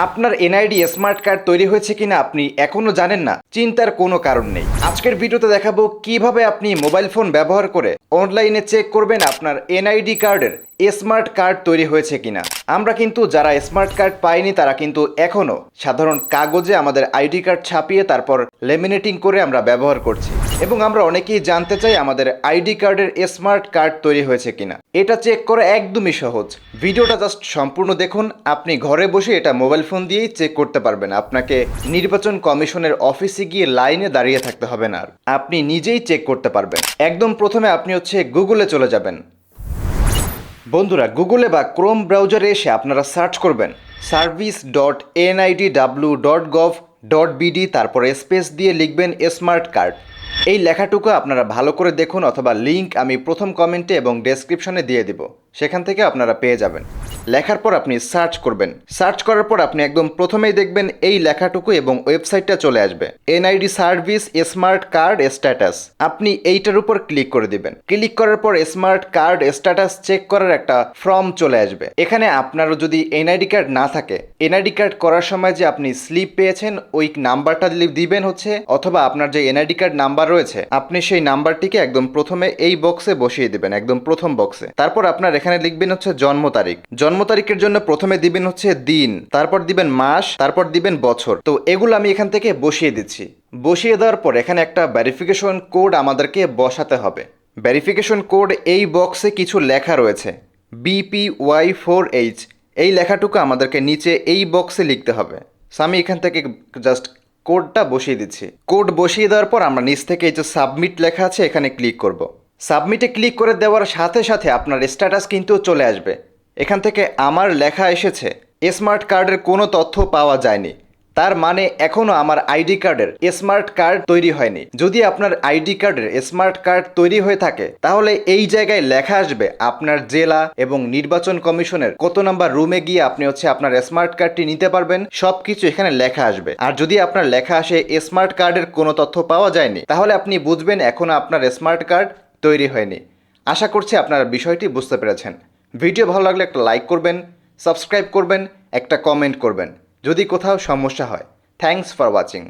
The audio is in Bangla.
আপনার এনআইডি স্মার্ট কার্ড তৈরি হয়েছে কিনা আপনি এখনো জানেন না, চিন্তার কোনো কারণ নেই। আজকের ভিডিওতে দেখাবো কিভাবে আপনি মোবাইল ফোন ব্যবহার করে অনলাইনে চেক করবেন আপনার এনআইডি কার্ডের স্মার্ট কার্ড তৈরি হয়েছে কিনা। আমরা কিন্তু যারা স্মার্ট কার্ড পাইনি তারা কিন্তু এখনো সাধারণ কাগজে আমাদের আইডি কার্ড ছাপিয়ে তারপর লেমিনেটিং করে আমরা ব্যবহার করছি, এবং আমরা অনেকেই জানতে চাই আমাদের আইডি কার্ডের স্মার্ট কার্ড তৈরি হয়েছে কিনা। এটা চেক করা একদমই সহজ। ভিডিওটা জাস্ট সম্পূর্ণ দেখুন। আপনি ঘরে বসে এটা মোবাইল ফোন দিয়েই চেক করতে পারবেন। আপনাকে নির্বাচন কমিশনের অফিসে গিয়ে লাইনে দাঁড়িয়ে থাকতে হবে না, আর আপনি নিজেই চেক করতে পারবেন। একদম প্রথমে আপনি গুগলে চলে যাবেন। বন্ধুরা, গুগলে বা ক্রোম ব্রাউজারে এসে আপনারা সার্চ করবেন service.nidw.gov.bd, তারপরে স্পেস দিয়ে লিখবেন স্মার্ট কার্ড। এই লেখাটুকু আপনারা ভালো করে দেখুন, অথবা লিংক আমি প্রথম কমেন্টে এবং ডেসক্রিপশনে দিয়ে দিব, সেখান থেকে আপনারা পেয়ে যাবেন। লেখার পর আপনি সার্চ করবেন। সার্চ করার পর আপনি একদম প্রথমেই দেখবেন এই লেখাটুকু এবং ওয়েবসাইটটা চলে আসবে, NID service smart card status. আপনি এইটার উপর ক্লিক করে দিবেন। ক্লিক করার পর স্মার্ট কার্ড স্ট্যাটাস চেক করার একটা ফর্ম চলে আসবে। এখানে আপনারও যদি এনআইডি কার্ড না থাকে, এনআইডি কার্ড করার সময় যে আপনি স্লিপ পেয়েছেন ওই নাম্বারটা দিবেন অথবা আপনার যে এনআইডি কার্ড নাম্বার রয়েছে আপনি সেই নাম্বারটিকে একদম প্রথমে এই বক্সে বসিয়ে দিবেন, একদম প্রথম বক্সে। তারপর আপনার এখানে লিখবেন জন্ম তারিখ। জন্ম তারিখের জন্য প্রথমে দিবেন দিন, তারপর দিবেন মাস, তারপর দিবেন বছর। তো এগুলো আমি এখান থেকে বসিয়ে দিচ্ছি। বসিয়ে দেওয়ার পর এখানে একটা ভেরিফিকেশন কোড আমাদেরকে বসাতে হবে। ভেরিফিকেশন কোড এই বক্সে কিছু লেখা রয়েছে, BPY4H। এই লেখাটুকু আমাদেরকে নিচে এই বক্সে লিখতে হবে। সো আমি এখান থেকে জাস্ট কোডটা বসিয়ে দিচ্ছি। কোড বসিয়ে দেওয়ার পর আমরা নিচ থেকে এই যে সাবমিট লেখা আছে এখানে ক্লিক করব। সাবমিটে ক্লিক করে দেওয়ার সাথে সাথে আপনার স্ট্যাটাস কিন্তু চলে আসবে। এখান থেকে আমার লেখা এসেছে স্মার্ট কার্ডের কোনো তথ্য পাওয়া যায়নি। তার মানে এখনও আমার আইডি কার্ডের স্মার্ট কার্ড তৈরি হয়নি। যদি আপনার আইডি কার্ডের স্মার্ট কার্ড তৈরি হয়ে থাকে তাহলে এই জায়গায় লেখা আসবে আপনার জেলা এবং নির্বাচন কমিশনের কত নাম্বার রুমে গিয়ে আপনি আপনার স্মার্ট কার্ডটি নিতে পারবেন, সবকিছু এখানে লেখা আসবে। আর যদি আপনার লেখা আসে স্মার্ট কার্ডের কোনো তথ্য পাওয়া যায়নি, তাহলে আপনি বুঝবেন এখনও আপনার স্মার্ট কার্ড তৈরি হয়নি। আশা করছি আপনারা বিষয়টি বুঝতে পেরেছেন। ভিডিও ভালো লাগলে একটা লাইক করবেন, সাবস্ক্রাইব করবেন, একটা কমেন্ট করবেন যদি কোথাও সমস্যা হয়। Thanks for watching.